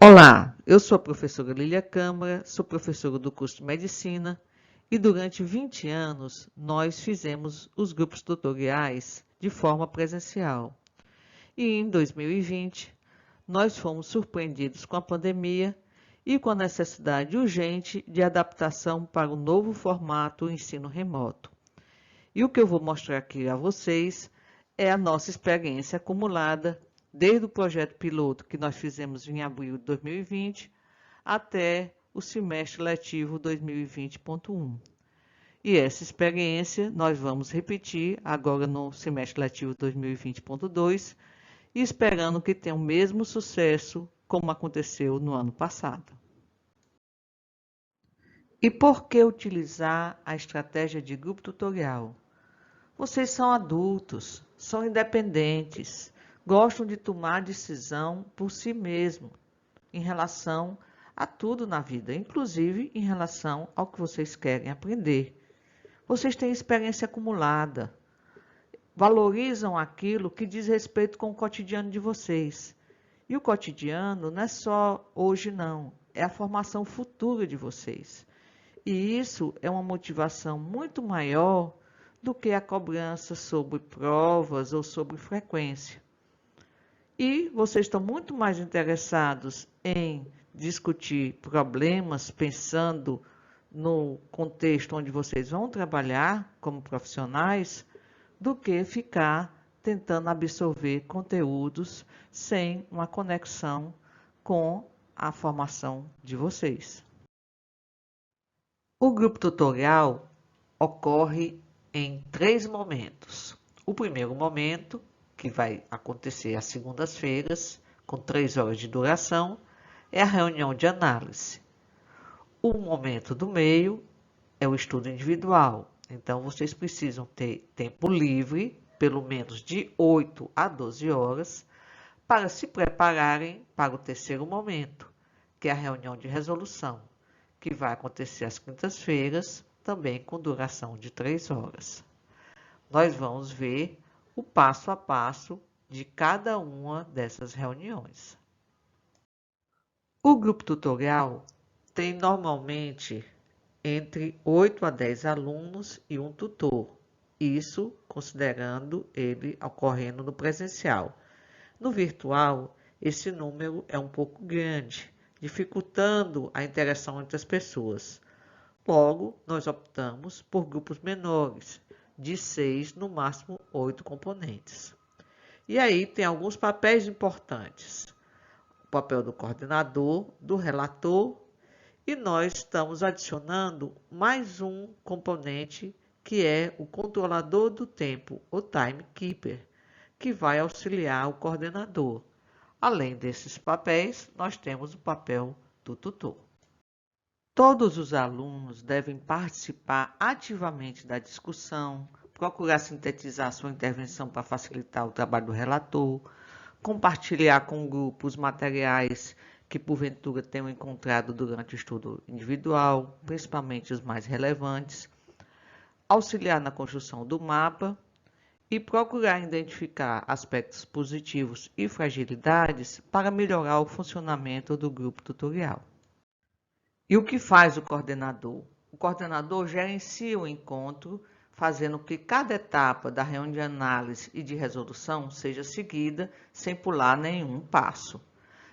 Olá, eu sou a professora Lília Câmara, sou professora do curso de Medicina e durante 20 anos nós fizemos os grupos tutoriais de forma presencial. E em 2020 nós fomos surpreendidos com a pandemia e com a necessidade urgente de adaptação para o novo formato ensino remoto. E o que eu vou mostrar aqui a vocês é a nossa experiência acumulada desde o projeto piloto que nós fizemos em abril de 2020 até o semestre letivo 2020.1. E essa experiência nós vamos repetir agora no semestre letivo 2020.2 e esperando que tenha o mesmo sucesso como aconteceu no ano passado. E por que utilizar a estratégia de grupo tutorial? Vocês são adultos, são independentes, gostam de tomar decisão por si mesmos em relação a tudo na vida, inclusive em relação ao que vocês querem aprender. Vocês têm experiência acumulada, valorizam aquilo que diz respeito com o cotidiano de vocês. E o cotidiano não é só hoje não, é a formação futura de vocês. E isso é uma motivação muito maior do que a cobrança sobre provas ou sobre frequência. E vocês estão muito mais interessados em discutir problemas pensando no contexto onde vocês vão trabalhar como profissionais do que ficar tentando absorver conteúdos sem uma conexão com a formação de vocês. O grupo tutorial ocorre em 3 momentos. O primeiro momento, que vai acontecer às segundas-feiras, com 3 horas de duração, é a reunião de análise. O momento do meio é o estudo individual. Então, vocês precisam ter tempo livre, pelo menos de 8 a 12 horas, para se prepararem para o terceiro momento, que é a reunião de resolução, que vai acontecer às quintas-feiras, também com duração de 3 horas. Nós vamos ver o passo a passo de cada uma dessas reuniões. O grupo tutorial tem normalmente entre 8 a 10 alunos e um tutor, isso considerando ele ocorrendo no presencial. No virtual, esse número é um pouco grande, dificultando a interação entre as pessoas. Logo, nós optamos por grupos menores, de 6, no máximo 8 componentes. E aí tem alguns papéis importantes. O papel do coordenador, do relator, e nós estamos adicionando mais um componente que é o controlador do tempo, o timekeeper, que vai auxiliar o coordenador. Além desses papéis, nós temos o papel do tutor. Todos os alunos devem participar ativamente da discussão, procurar sintetizar sua intervenção para facilitar o trabalho do relator, compartilhar com o grupo os materiais que porventura tenham encontrado durante o estudo individual, principalmente os mais relevantes, auxiliar na construção do mapa e procurar identificar aspectos positivos e fragilidades para melhorar o funcionamento do grupo tutorial. E o que faz o coordenador? O coordenador gerencia o encontro, fazendo que cada etapa da reunião de análise e de resolução seja seguida sem pular nenhum passo.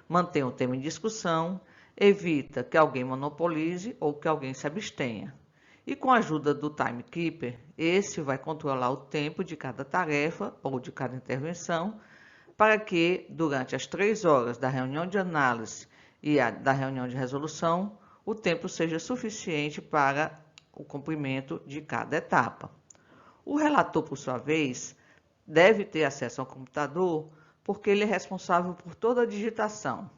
Mantém o tema em discussão, evita que alguém monopolize ou que alguém se abstenha. E com a ajuda do timekeeper, esse vai controlar o tempo de cada tarefa ou de cada intervenção, para que, durante as 3 horas da reunião de análise e da reunião de resolução, o tempo seja suficiente para o cumprimento de cada etapa. O relator, por sua vez, deve ter acesso ao computador, porque ele é responsável por toda a digitação.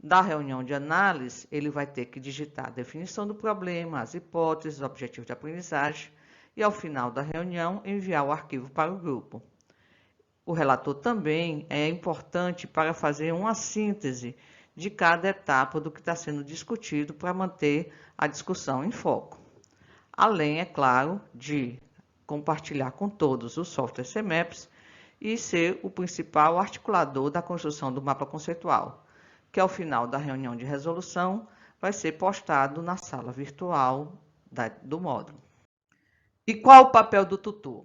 Da reunião de análise, ele vai ter que digitar a definição do problema, as hipóteses, objetivos de aprendizagem e, ao final da reunião, enviar o arquivo para o grupo. O relator também é importante para fazer uma síntese de cada etapa do que está sendo discutido para manter a discussão em foco. Além, é claro, de compartilhar com todos os softwares CMAPS e ser o principal articulador da construção do mapa conceitual, que ao final da reunião de resolução vai ser postado na sala virtual do módulo. E qual o papel do tutor?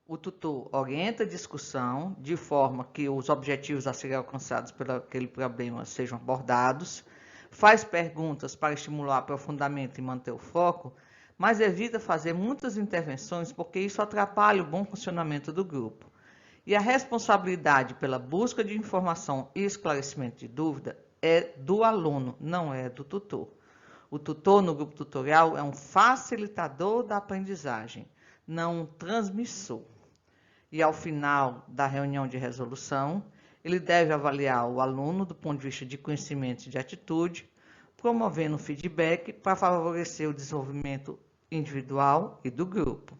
O tutor orienta a discussão de forma que os objetivos a serem alcançados por aquele problema sejam abordados, faz perguntas para estimular o aprofundamento e manter o foco, mas evita fazer muitas intervenções porque isso atrapalha o bom funcionamento do grupo. E a responsabilidade pela busca de informação e esclarecimento de dúvida é do aluno, não é do tutor. O tutor no grupo tutorial é um facilitador da aprendizagem, não um transmissor. E ao final da reunião de resolução, ele deve avaliar o aluno do ponto de vista de conhecimento e de atitude, promovendo feedback para favorecer o desenvolvimento individual e do grupo.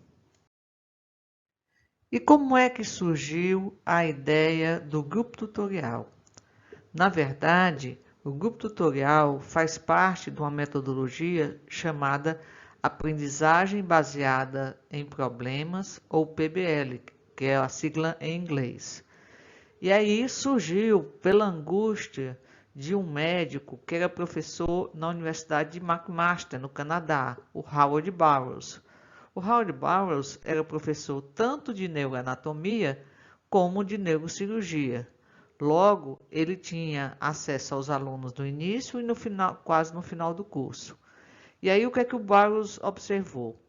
E como é que surgiu a ideia do grupo tutorial? Na verdade, o grupo tutorial faz parte de uma metodologia chamada Aprendizagem Baseada em Problemas, ou PBL, que é a sigla em inglês. E aí surgiu pela angústia de um médico que era professor na Universidade de McMaster, no Canadá, o Howard Burroughs. O Howard Burroughs era professor tanto de neuroanatomia como de neurocirurgia. Logo, ele tinha acesso aos alunos no início e no final, quase no final do curso. E aí o que é que o Burroughs observou?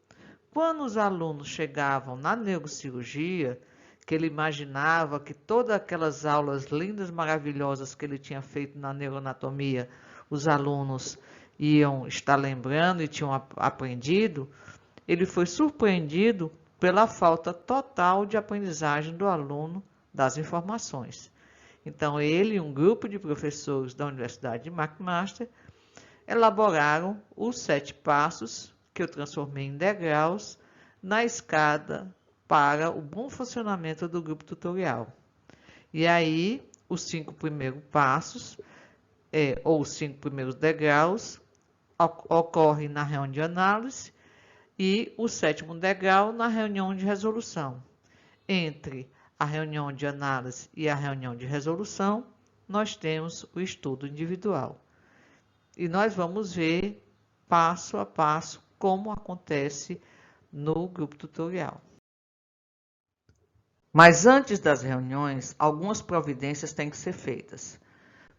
Quando os alunos chegavam na neurocirurgia, que ele imaginava que todas aquelas aulas lindas, maravilhosas que ele tinha feito na neuroanatomia, os alunos iam estar lembrando e tinham aprendido, ele foi surpreendido pela falta total de aprendizagem do aluno das informações. Então, ele e um grupo de professores da Universidade de McMaster elaboraram os 7 passos, que eu transformei em degraus, na escada para o bom funcionamento do grupo tutorial. E aí, os 5 primeiros passos, ou os 5 primeiros degraus, ocorrem na reunião de análise, e o 7º degrau na reunião de resolução. Entre a reunião de análise e a reunião de resolução, nós temos o estudo individual. E nós vamos ver passo a passo como acontece no grupo tutorial. Mas antes das reuniões, algumas providências têm que ser feitas.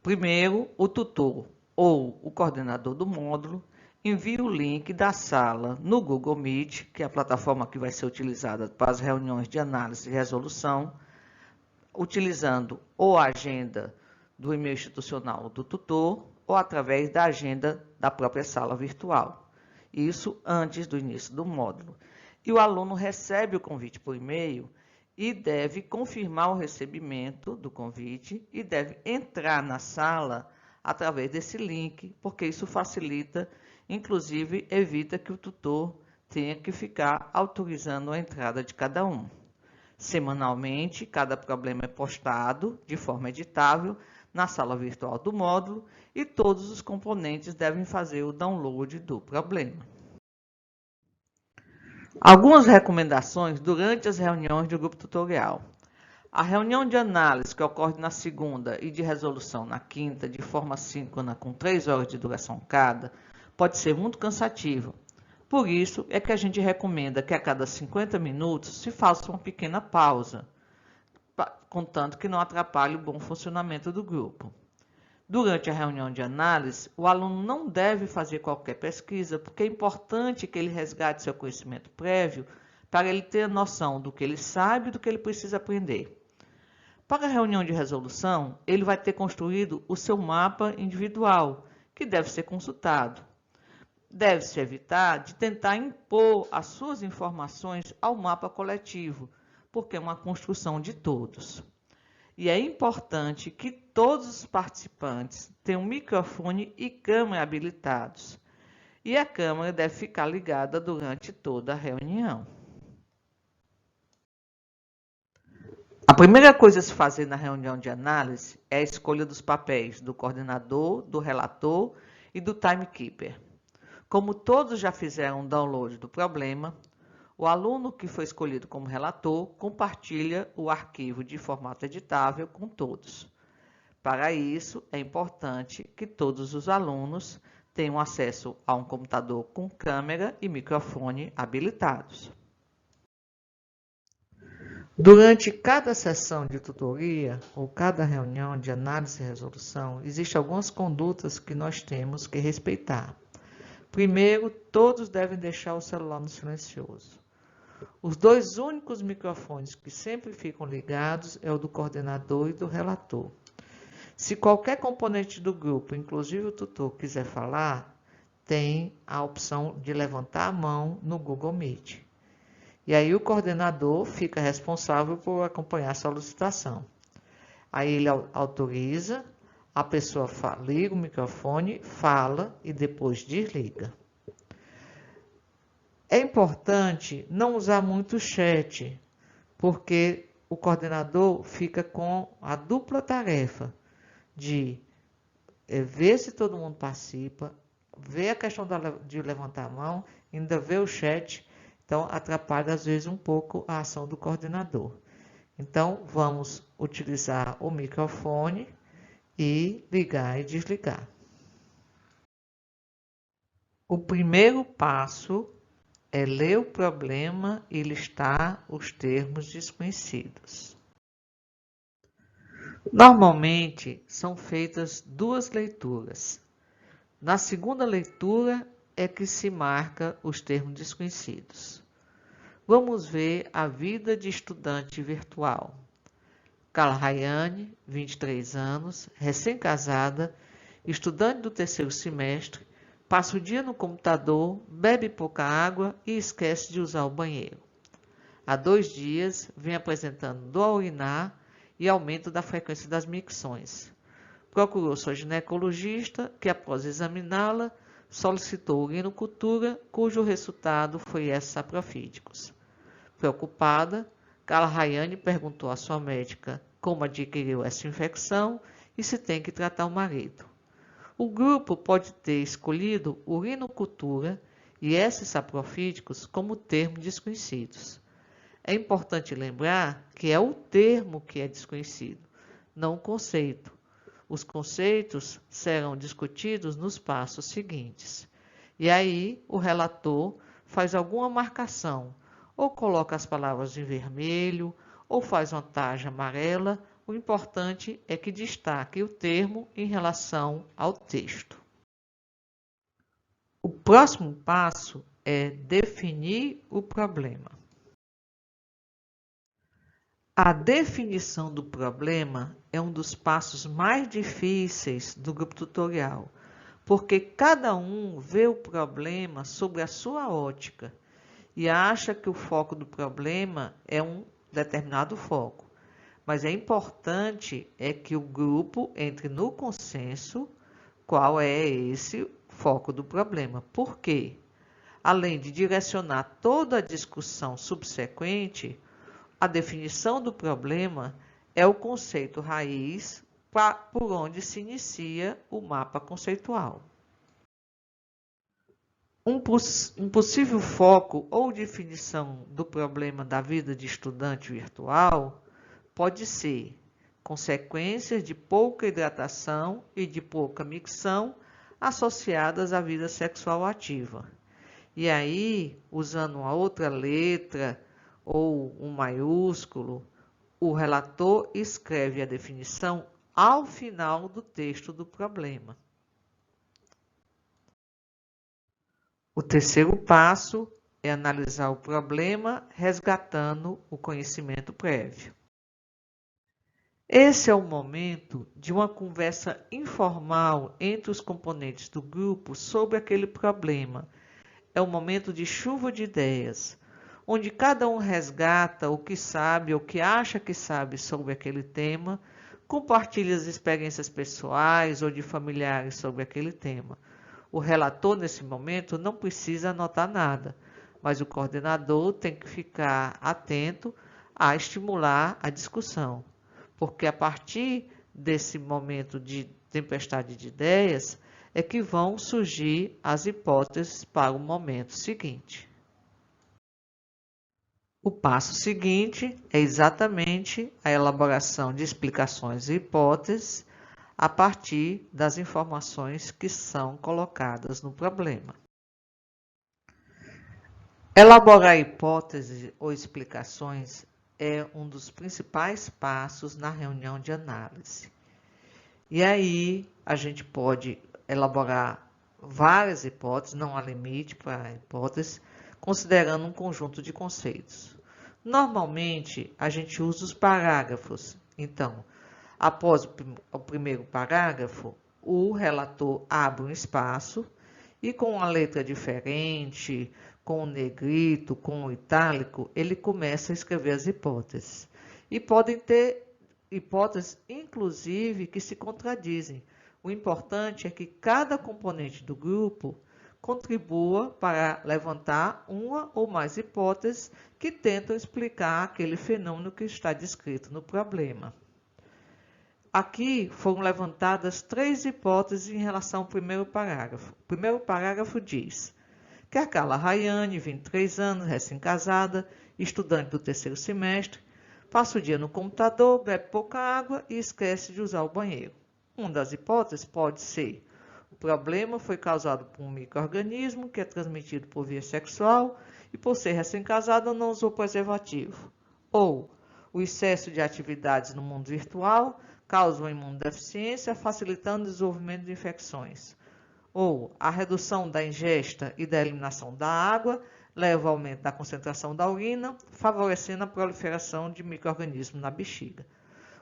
Primeiro, o tutor ou o coordenador do módulo envia o link da sala no Google Meet, que é a plataforma que vai ser utilizada para as reuniões de análise e resolução, utilizando ou a agenda do e-mail institucional do tutor ou através da agenda da própria sala virtual. Isso antes do início do módulo. E o aluno recebe o convite por e-mail e deve confirmar o recebimento do convite e deve entrar na sala através desse link, porque isso facilita, inclusive evita que o tutor tenha que ficar autorizando a entrada de cada um. Semanalmente, cada problema é postado de forma editável na sala virtual do módulo e todos os componentes devem fazer o download do problema. Algumas recomendações durante as reuniões do grupo tutorial. A reunião de análise, que ocorre na segunda, e de resolução na quinta, de forma síncrona, com 3 horas de duração cada, pode ser muito cansativa. Por isso, é que a gente recomenda que a cada 50 minutos se faça uma pequena pausa, contanto que não atrapalhe o bom funcionamento do grupo. Durante a reunião de análise, o aluno não deve fazer qualquer pesquisa, porque é importante que ele resgate seu conhecimento prévio para ele ter a noção do que ele sabe e do que ele precisa aprender. Para a reunião de resolução, ele vai ter construído o seu mapa individual, que deve ser consultado. Deve-se evitar de tentar impor as suas informações ao mapa coletivo, porque é uma construção de todos. E é importante que todos os participantes tenham microfone e câmera habilitados. E a câmera deve ficar ligada durante toda a reunião. A primeira coisa a se fazer na reunião de análise é a escolha dos papéis do coordenador, do relator e do timekeeper. Como todos já fizeram o download do problema, o aluno que foi escolhido como relator compartilha o arquivo de formato editável com todos. Para isso, é importante que todos os alunos tenham acesso a um computador com câmera e microfone habilitados. Durante cada sessão de tutoria ou cada reunião de análise e resolução, existem algumas condutas que nós temos que respeitar. Primeiro, todos devem deixar o celular no silencioso. Os dois únicos microfones que sempre ficam ligados é o do coordenador e do relator. Se qualquer componente do grupo, inclusive o tutor, quiser falar, tem a opção de levantar a mão no Google Meet. E aí o coordenador fica responsável por acompanhar a solicitação. Aí ele autoriza, a pessoa liga o microfone, fala e depois desliga. É importante não usar muito o chat, porque o coordenador fica com a dupla tarefa de ver se todo mundo participa, ver a questão de levantar a mão, ainda ver o chat. Então, atrapalha às vezes um pouco a ação do coordenador. Então, vamos utilizar o microfone e ligar e desligar. O primeiro passo é ler o problema e listar os termos desconhecidos. Normalmente, são feitas duas leituras. Na segunda leitura é que se marca os termos desconhecidos. Vamos ver a vida de estudante virtual. Carla Rayane, 23 anos, recém-casada, estudante do terceiro semestre, passa o dia no computador, bebe pouca água e esquece de usar o banheiro. Há 2 dias, vem apresentando dor ao urinar e aumento da frequência das micções. Procurou sua ginecologista, que após examiná-la, solicitou urinocultura, cujo resultado foi S. saprofídicos. Preocupada, Carla Rayane perguntou à sua médica como adquiriu essa infecção e se tem que tratar o marido. O grupo pode ter escolhido urinocultura e S. saprofídicos como termos desconhecidos. É importante lembrar que é o termo que é desconhecido, não o conceito. Os conceitos serão discutidos nos passos seguintes. E aí, o relator faz alguma marcação, ou coloca as palavras em vermelho, ou faz uma tarja amarela. O importante é que destaque o termo em relação ao texto. O próximo passo é definir o problema. A definição do problema é um dos passos mais difíceis do grupo tutorial, porque cada um vê o problema sob a sua ótica e acha que o foco do problema é um determinado foco. Mas é importante que o grupo entre no consenso qual é esse foco do problema. Por quê? Além de direcionar toda a discussão subsequente, a definição do problema é o conceito raiz por onde se inicia o mapa conceitual. Um possível foco ou definição do problema da vida de estudante virtual pode ser consequências de pouca hidratação e de pouca micção associadas à vida sexual ativa. E aí, usando uma outra letra ou um maiúsculo, o relator escreve a definição ao final do texto do problema. O terceiro passo é analisar o problema resgatando o conhecimento prévio. Esse é o momento de uma conversa informal entre os componentes do grupo sobre aquele problema. É um momento de chuva de ideias, onde cada um resgata o que sabe ou que acha que sabe sobre aquele tema, compartilha as experiências pessoais ou de familiares sobre aquele tema. O relator, nesse momento, não precisa anotar nada, mas o coordenador tem que ficar atento a estimular a discussão, porque a partir desse momento de tempestade de ideias é que vão surgir as hipóteses para o momento seguinte. O passo seguinte é exatamente a elaboração de explicações e hipóteses a partir das informações que são colocadas no problema. Elaborar hipóteses ou explicações é um dos principais passos na reunião de análise. E aí a gente pode elaborar várias hipóteses, não há limite para hipóteses, considerando um conjunto de conceitos. Normalmente, a gente usa os parágrafos. Então, após o primeiro parágrafo, o relator abre um espaço e com uma letra diferente, com o negrito, com o itálico, ele começa a escrever as hipóteses. E podem ter hipóteses, inclusive, que se contradizem. O importante é que cada componente do grupo contribua para levantar uma ou mais hipóteses que tentam explicar aquele fenômeno que está descrito no problema. Aqui foram levantadas 3 hipóteses em relação ao primeiro parágrafo. O primeiro parágrafo diz que a Carla Rayane, 23 anos, recém-casada, estudante do 3º semestre, passa o dia no computador, bebe pouca água e esquece de usar o banheiro. Uma das hipóteses pode ser: o problema foi causado por um micro-organismo que é transmitido por via sexual e, por ser recém-casada, não usou preservativo. Ou o excesso de atividades no mundo virtual causa uma imunodeficiência, facilitando o desenvolvimento de infecções. Ou a redução da ingesta e da eliminação da água leva ao aumento da concentração da urina, favorecendo a proliferação de micro-organismos na bexiga.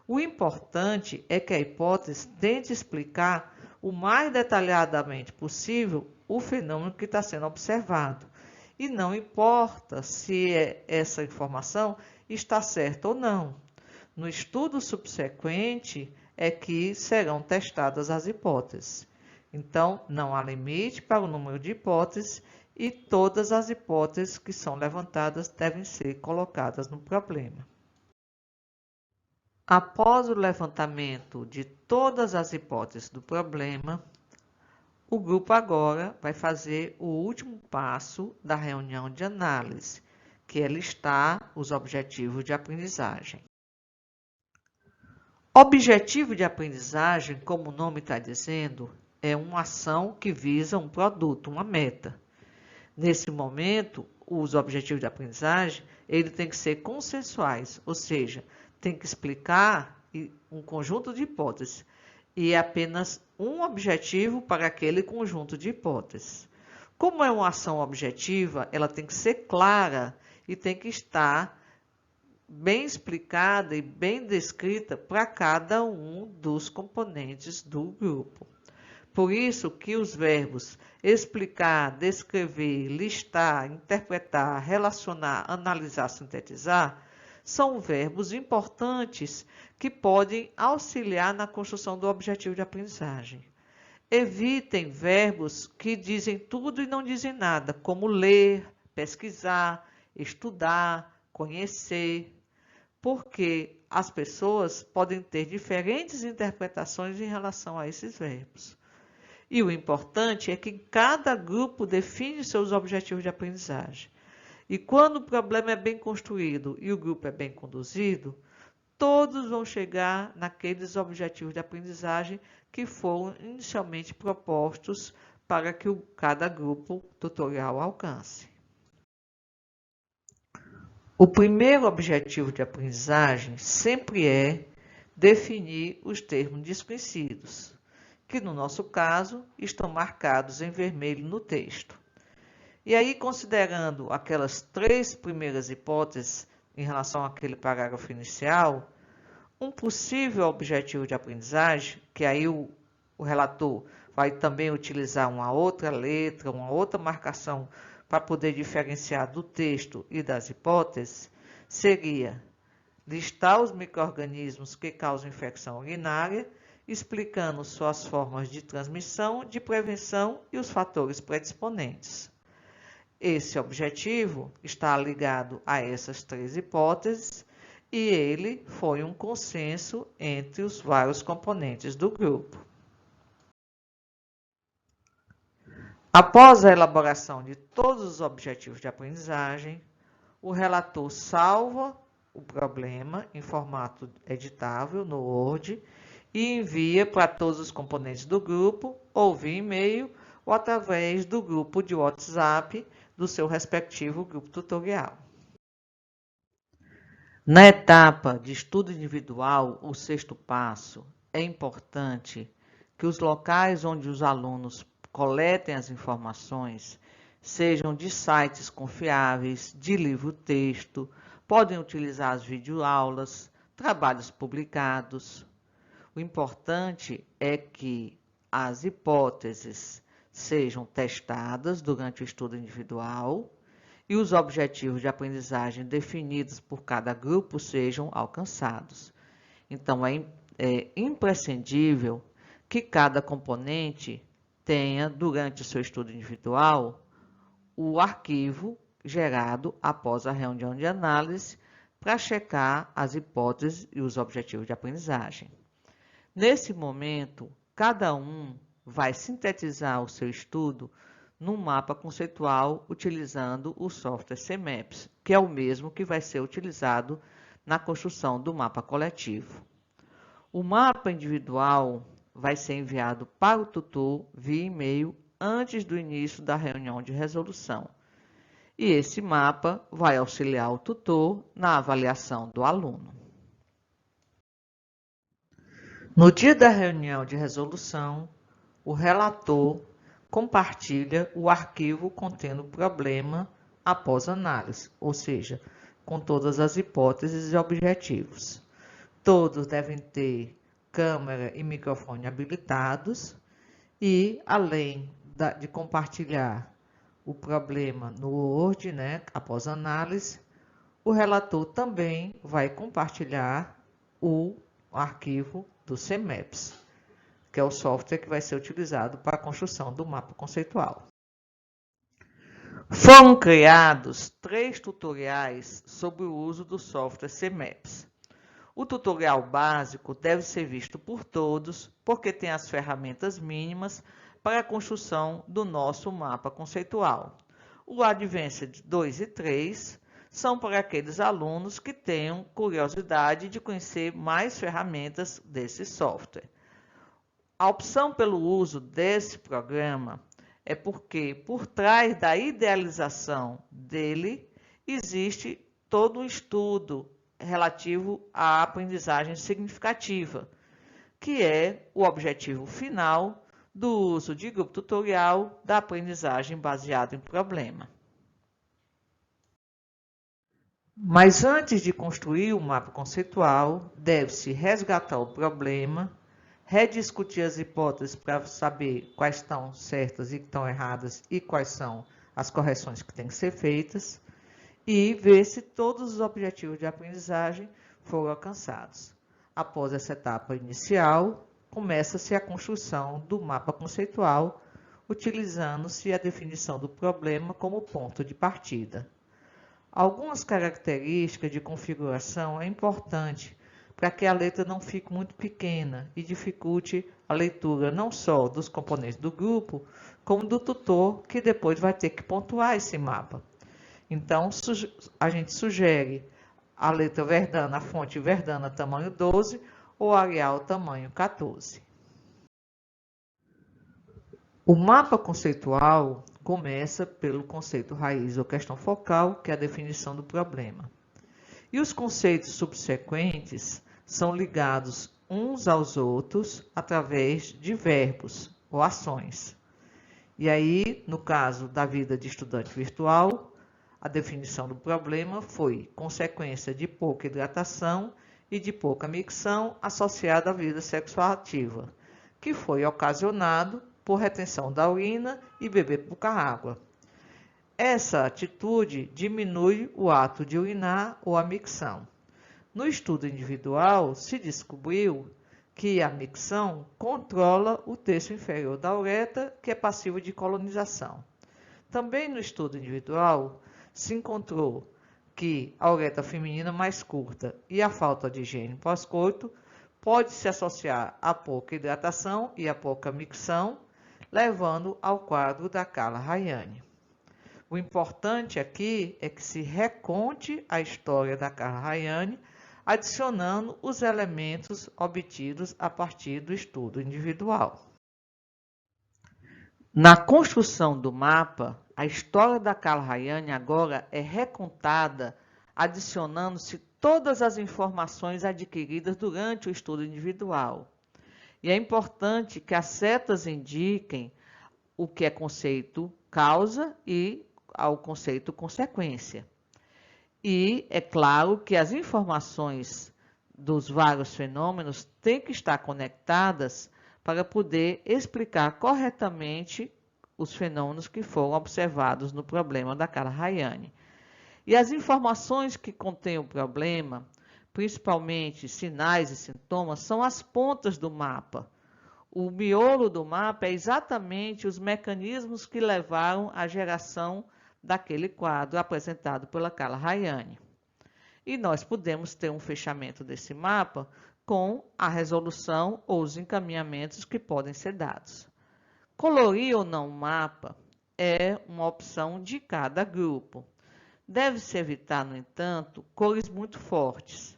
O importante é que a hipótese tente explicar o mais detalhadamente possível o fenômeno que está sendo observado. E não importa se essa informação está certa ou não. No estudo subsequente é que serão testadas as hipóteses. Então, não há limite para o número de hipóteses e todas as hipóteses que são levantadas devem ser colocadas no problema. Após o levantamento de todas as hipóteses do problema, o grupo agora vai fazer o último passo da reunião de análise, que é listar os objetivos de aprendizagem. Objetivo de aprendizagem, como o nome está dizendo, é uma ação que visa um produto, uma meta. Nesse momento, os objetivos de aprendizagem ele tem que ser consensuais, ou seja, tem que explicar um conjunto de hipóteses e é apenas um objetivo para aquele conjunto de hipóteses. Como é uma ação objetiva, ela tem que ser clara e tem que estar bem explicada e bem descrita para cada um dos componentes do grupo. Por isso que os verbos explicar, descrever, listar, interpretar, relacionar, analisar, sintetizar são verbos importantes que podem auxiliar na construção do objetivo de aprendizagem. Evitem verbos que dizem tudo e não dizem nada, como ler, pesquisar, estudar, conhecer, porque as pessoas podem ter diferentes interpretações em relação a esses verbos. E o importante é que cada grupo define seus objetivos de aprendizagem. E quando o problema é bem construído e o grupo é bem conduzido, todos vão chegar naqueles objetivos de aprendizagem que foram inicialmente propostos para que cada grupo tutorial alcance. O primeiro objetivo de aprendizagem sempre é definir os termos desconhecidos, que no nosso caso estão marcados em vermelho no texto. E aí, considerando aquelas 3 primeiras hipóteses em relação àquele parágrafo inicial, um possível objetivo de aprendizagem, que aí o relator vai também utilizar uma outra letra, uma outra marcação para poder diferenciar do texto e das hipóteses, seria listar os micro-organismos que causam infecção urinária, explicando suas formas de transmissão, de prevenção e os fatores predisponentes. Esse objetivo está ligado a essas 3 hipóteses e ele foi um consenso entre os vários componentes do grupo. Após a elaboração de todos os objetivos de aprendizagem, o relator salva o problema em formato editável no Word e envia para todos os componentes do grupo, ou via e-mail, ou através do grupo de WhatsApp do seu respectivo grupo tutorial. Na etapa de estudo individual, o sexto passo, é importante que os locais onde os alunos coletem as informações sejam de sites confiáveis, de livro-texto, podem utilizar as videoaulas, trabalhos publicados. O importante é que as hipóteses sejam testadas durante o estudo individual e os objetivos de aprendizagem definidos por cada grupo sejam alcançados. Então, é imprescindível que cada componente tenha, durante o seu estudo individual, o arquivo gerado após a reunião de análise para checar as hipóteses e os objetivos de aprendizagem. Nesse momento, cada um vai sintetizar o seu estudo num mapa conceitual utilizando o software CMAPS, que é o mesmo que vai ser utilizado na construção do mapa coletivo. O mapa individual vai ser enviado para o tutor via e-mail antes do início da reunião de resolução. E esse mapa vai auxiliar o tutor na avaliação do aluno. No dia da reunião de resolução, o relator compartilha o arquivo contendo o problema após análise, ou seja, com todas as hipóteses e objetivos. Todos devem ter câmera e microfone habilitados e, além de compartilhar o problema no Word, após análise, o relator também vai compartilhar o arquivo do CMAPS, que é o software que vai ser utilizado para a construção do mapa conceitual. Foram criados 3 tutoriais sobre o uso do software CMAPS. O tutorial básico deve ser visto por todos, porque tem as ferramentas mínimas para a construção do nosso mapa conceitual. O Advanced 2 e 3 são para aqueles alunos que tenham curiosidade de conhecer mais ferramentas desse software. A opção pelo uso desse programa é porque, por trás da idealização dele, existe todo um estudo relativo à aprendizagem significativa, que é o objetivo final do uso de grupo tutorial da aprendizagem baseada em problema. Mas antes de construir o mapa conceitual, deve-se resgatar o problema, rediscutir as hipóteses para saber quais estão certas e estão erradas e quais são as correções que têm que ser feitas, e ver se todos os objetivos de aprendizagem foram alcançados. Após essa etapa inicial, começa-se a construção do mapa conceitual, utilizando-se a definição do problema como ponto de partida. Algumas características de configuração é importante para que a letra não fique muito pequena e dificulte a leitura não só dos componentes do grupo, como do tutor, que depois vai ter que pontuar esse mapa. Então, a gente sugere a letra Verdana, a fonte Verdana tamanho 12 ou Arial tamanho 14. O mapa conceitual começa pelo conceito raiz ou questão focal, que é a definição do problema. E os conceitos subsequentes são ligados uns aos outros através de verbos ou ações. E aí, no caso da vida de estudante virtual, a definição do problema foi consequência de pouca hidratação e de pouca micção associada à vida sexual ativa, que foi ocasionado por retenção da urina e beber pouca água. Essa atitude diminui o ato de urinar ou a micção. No estudo individual, se descobriu que a micção controla o terço inferior da uretra, que é passivo de colonização. Também no estudo individual, se encontrou que a uretra feminina mais curta e a falta de higiene pós-coito pode se associar a pouca hidratação e a pouca micção, levando ao quadro da Carla-Rayane. O importante aqui é que se reconte a história da Carla-Rayane adicionando os elementos obtidos a partir do estudo individual. Na construção do mapa, a história da Carla Rayane agora é recontada, adicionando-se todas as informações adquiridas durante o estudo individual. E é importante que as setas indiquem o que é conceito causa e ao conceito consequência. E é claro que as informações dos vários fenômenos têm que estar conectadas para poder explicar corretamente os fenômenos que foram observados no problema da Carla Rayane. E as informações que contêm o problema, principalmente sinais e sintomas, são as pontas do mapa. O miolo do mapa é exatamente os mecanismos que levaram à geração daquele quadro apresentado pela Carla Rayane. E nós podemos ter um fechamento desse mapa com a resolução ou os encaminhamentos que podem ser dados. Colorir ou não o mapa é uma opção de cada grupo. Deve-se evitar, no entanto, cores muito fortes.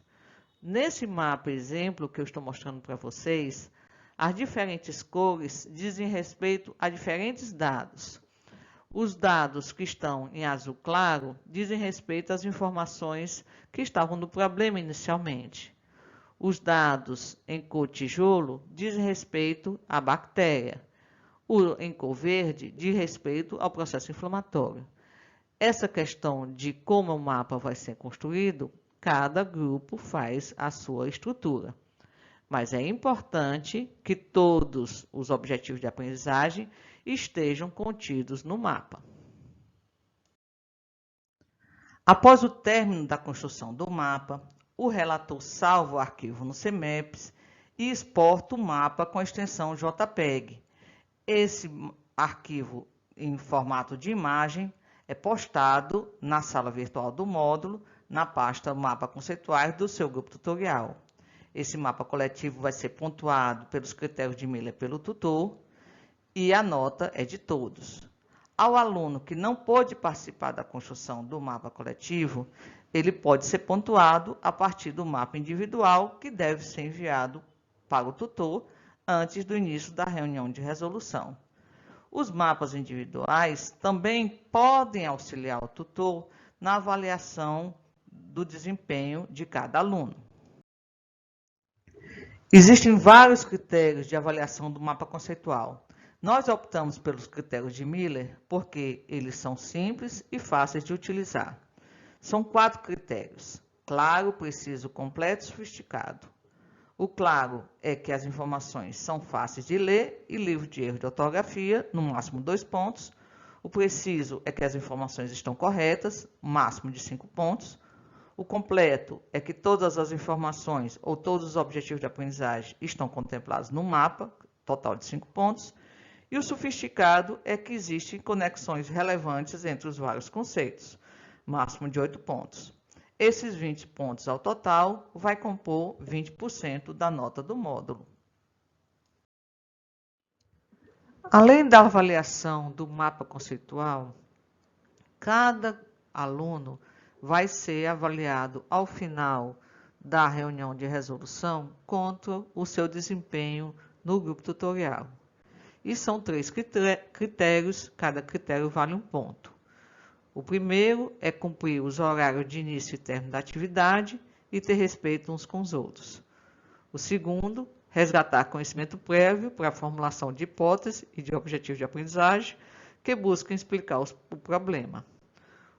Nesse mapa exemplo que eu estou mostrando para vocês, as diferentes cores dizem respeito a diferentes dados. Os dados que estão em azul claro dizem respeito às informações que estavam no problema inicialmente. Os dados em cor tijolo dizem respeito à bactéria. O em cor verde diz respeito ao processo inflamatório. Essa questão de como o mapa vai ser construído, cada grupo faz a sua estrutura. Mas é importante que todos os objetivos de aprendizagem estejam contidos no mapa. Após o término da construção do mapa, o relator salva o arquivo no CMEPS e exporta o mapa com a extensão JPEG. Esse arquivo em formato de imagem é postado na sala virtual do módulo, na pasta Mapa Conceituais do seu grupo tutorial. Esse mapa coletivo vai ser pontuado pelos critérios de Miller pelo tutor e a nota é de todos. Ao aluno que não pôde participar da construção do mapa coletivo, ele pode ser pontuado a partir do mapa individual que deve ser enviado para o tutor antes do início da reunião de resolução. Os mapas individuais também podem auxiliar o tutor na avaliação do desempenho de cada aluno. Existem vários critérios de avaliação do mapa conceitual. Nós optamos pelos critérios de Miller porque eles são simples e fáceis de utilizar. São 4 critérios: claro, preciso, completo e sofisticado. O claro é que as informações são fáceis de ler e livre de erro de ortografia, no máximo 2 pontos. O preciso é que as informações estão corretas, máximo de 5 pontos. O completo é que todas as informações ou todos os objetivos de aprendizagem estão contemplados no mapa, total de 5 pontos. E o sofisticado é que existem conexões relevantes entre os vários conceitos, máximo de 8 pontos. Esses 20 pontos ao total vai compor 20% da nota do módulo. Além da avaliação do mapa conceitual, cada aluno vai ser avaliado ao final da reunião de resolução quanto o seu desempenho no grupo tutorial. E são 3 critérios, cada critério vale 1 ponto. O primeiro é cumprir os horários de início e término da atividade e ter respeito uns com os outros. O segundo, resgatar conhecimento prévio para a formulação de hipóteses e de objetivos de aprendizagem que buscam explicar o problema.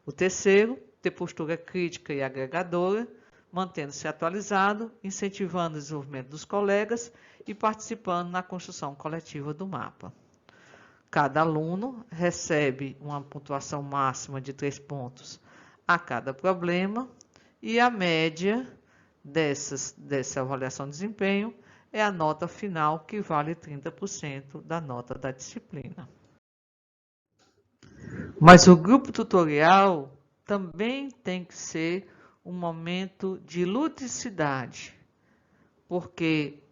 O terceiro, ter postura crítica e agregadora, mantendo-se atualizado, incentivando o desenvolvimento dos colegas e participando na construção coletiva do mapa. Cada aluno recebe uma pontuação máxima de 3 pontos a cada problema e a média dessa avaliação de desempenho é a nota final, que vale 30% da nota da disciplina. Mas o grupo tutorial também tem que ser um momento de ludicidade, porque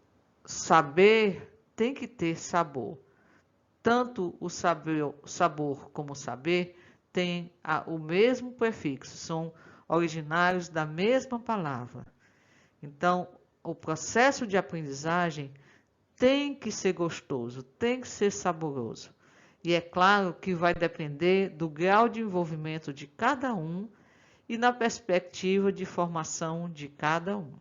saber tem que ter sabor. Tanto o sabor como o saber têm o mesmo prefixo, são originários da mesma palavra. Então, o processo de aprendizagem tem que ser gostoso, tem que ser saboroso. E é claro que vai depender do grau de envolvimento de cada um e na perspectiva de formação de cada um.